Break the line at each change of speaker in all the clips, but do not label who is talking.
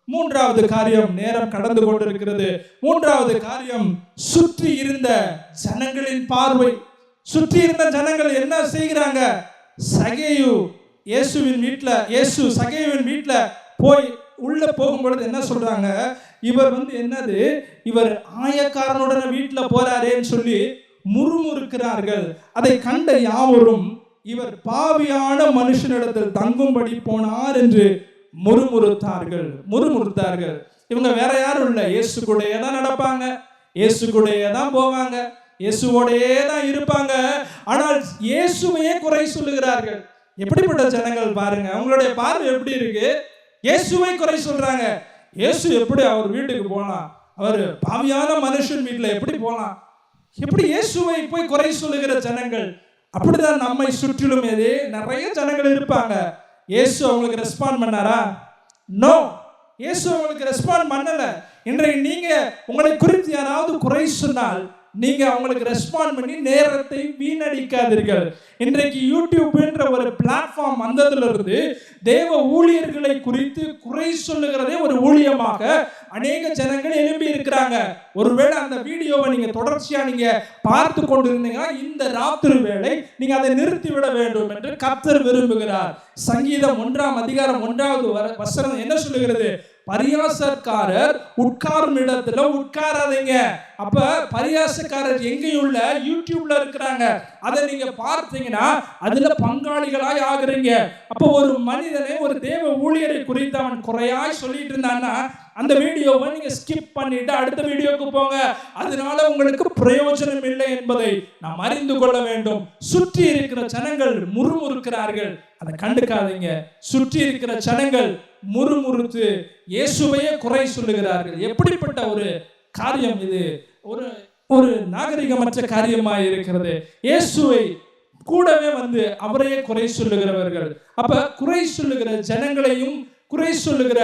மூன்றாவது காரியம், நேரம் கடந்து கொண்டிருக்கிறது. மூன்றாவது காரியம், சுற்றி இருந்த ஜனங்களின் பார்வை. சுற்றி இருந்த ஜனங்கள் என்ன செய்கிறாங்க? சகேயு இயேசுவின் சகேயுவின் வீட்டுல போய் உள்ள போகும்பொழுது என்ன சொல்றாங்க? இவர் என்னது, இவர் ஆயக்காரனுடன வீட்டுல போறாரேன்னு சொல்லி முறுமுறுக்கிறார்கள். அதை கண்ட யாவரும் இவர் பாவியான மனுஷனிடத்தில் தங்கும்படி போனார் என்று முறுமுறுத்தார்கள். இவங்க வேற யாரும் இல்லை, இயேசு கூடயே தான் நடப்பாங்க, இயேசு கூடயே தான் போவாங்க, இயேசுவோடையே தான் இருப்பாங்க. ஆனால் இயேசுவையே குறை சொல்லுகிறார்கள். எப்படிப்பட்ட ஜனங்கள் பாருங்க, அவங்களுடைய பார்வை எப்படி இருக்கு? இயேசுவை குறை சொல்றாங்க. இயேசு எப்படி அவர் வீட்டுக்கு போலாம்? அவர் பாவியான மனுஷன் வீட்டுல எப்படி போலாம்? எப்படி இயேசுவை போய் குறை சொல்லுகிற ஜனங்கள். அப்படிதான் நம்மை சுற்றிலும் நிறைய ஜனங்கள் இருப்பாங்க. இயேசு அவங்களுக்கு ரெஸ்பாண்ட் பண்ணாரா? நோ, இயேசு அவங்களுக்கு ரெஸ்பாண்ட் பண்ணல. இன்றைக்கு நீங்க உங்களை குறித்து யாராவது குறை சொன்னால் நீங்க அவங்களுக்கு ரெஸ்பாண்ட் பண்ணி நேரத்தை வீணடிக்காதீர்கள். இன்றைக்கு யூடியூப் என்ற ஒரு பிளாட்ஃபார்ம் வந்ததுல இருந்து தேவ ஊழியர்களை குறித்து குறை சொல்லுகிறதே ஒரு ஊழியமாக அநேக ஜனங்கள் எழும்பி இருக்கிறாங்க. ஒருவேளை அந்த வீடியோவை நீங்க தொடர்ச்சியா நீங்க பார்த்து கொண்டிருந்தீங்கன்னா இந்த ராத்திரி வேளை நீங்க அதை நிறுத்திவிட வேண்டும் என்று கர்த்தர் விரும்புகிறார். சங்கீதம் 1ஆம் அதிகாரம் 1வது வசனம் என்ன சொல்லுகிறது? பரியாசக்காரர் உட்காரும் இடத்துல உட்காராதீங்க. அப்ப பரியாசக்காரர் எங்கேயுள்ள யூடியூப்ல இருக்கிறாங்க. அதை நீங்க பார்த்தீங்கன்னா அதுல பங்காளிகளாய் ஆகுறீங்க. அப்போ ஒரு மனிதனை, ஒரு தேவ ஊழியரை குறித்து அவன் குறையாய் சொல்லிட்டு இருந்தான்னா அந்த வீடியோவை நீங்க ஸ்கிப் பண்ணிட்டு அடுத்த வீடியோக்கு போங்க. அதனால உங்களுக்கு பிரயோஜனம் இல்லை என்பதை நாம் அறிந்து கொள்ள வேண்டும். சுற்றி இருக்கிற ஜனங்கள் முறுமுறுக்கிறார்கள், அதை கண்டுக்காதீங்க. சுற்றி இருக்கிற ஜனங்கள் முறுமுறுத்து இயேசுவையே குறை சொல்லுகிறார்கள். எப்படிப்பட்ட ஒரு காரியம் இது! ஒரு நாகரிகமற்ற காரியமாய் இருக்கிறது. இயேசுவை கூடவே அவரையே குறை சொல்லுகிறவர்கள். அப்ப குறை சொல்லுகிற ஜனங்களையும் குறை சொல்லுகிற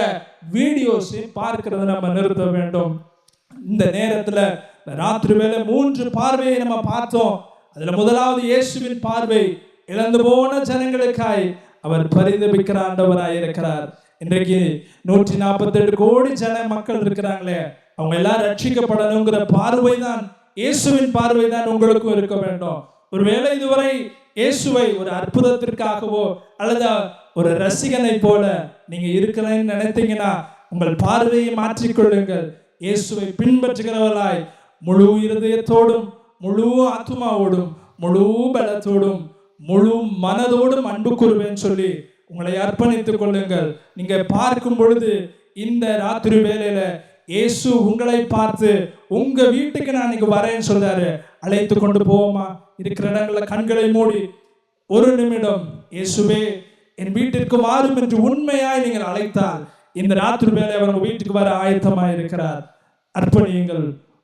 வீடியோஸை பார்க்கிறத நம்ம நிறுத்த வேண்டும். இந்த நேரத்துல ராத்திரி வேளை 3 பார்வையை நம்ம பார்த்தோம். அதுல முதலாவது இயேசுவின் பார்வை. இழந்து போன ஜனங்களுக்காய் அவர் பரிதபிக்கிற ஆண்டவராய் இருக்கிறார். இன்றைக்கு 148 கோடி மக்கள் இருக்கிறாங்களே, அவங்க எல்லாரும் ரட்சிக்கப்படணுங்கிற பார்வை தான், இயேசுவின் பார்வை தான் உங்களுக்கும் இருக்க வேண்டும். ஒருவேளை இதுவரை இயேசுவை ஒரு அற்புதத்திற்காகவோ அல்லது ஒரு ரசிகனை போல நீங்க இருக்கிறேன்னு நினைத்தீங்கன்னா உங்கள் பார்வையை மாற்றிக்கொள்ளுங்கள். இயேசுவை பின்பற்றுகிறவர்களாய் முழு இருதயத்தோடும், முழு ஆத்மாவோடும், முழு பலத்தோடும், முழு மனதோடும் அன்பு கூறுவேன்னு சொல்லி உங்களை அர்ப்பணித்துக் கொள்ளுங்கள். நீங்க பார்க்கும் பொழுது இந்த ராத்திரி வேளையில இயேசு உங்களை பார்த்து உங்க வீட்டுக்கு நான் இங்க வரேன்னு சொல்றாரு. அழைத்து கொண்டு போவோமா? இருக்கிற இடங்கள்ல கண்களை மூடி ஒரு நிமிடம், இயேசுவே என் வீட்டிற்கு வாரும் என்று உண்மையாய் நீங்கள் அழைத்தால் இந்த ராத்திரி வேளை அவர் வீட்டுக்கு வர ஆயத்தமாய் இருக்கிறார். அர்ப்பணியுங்கள்.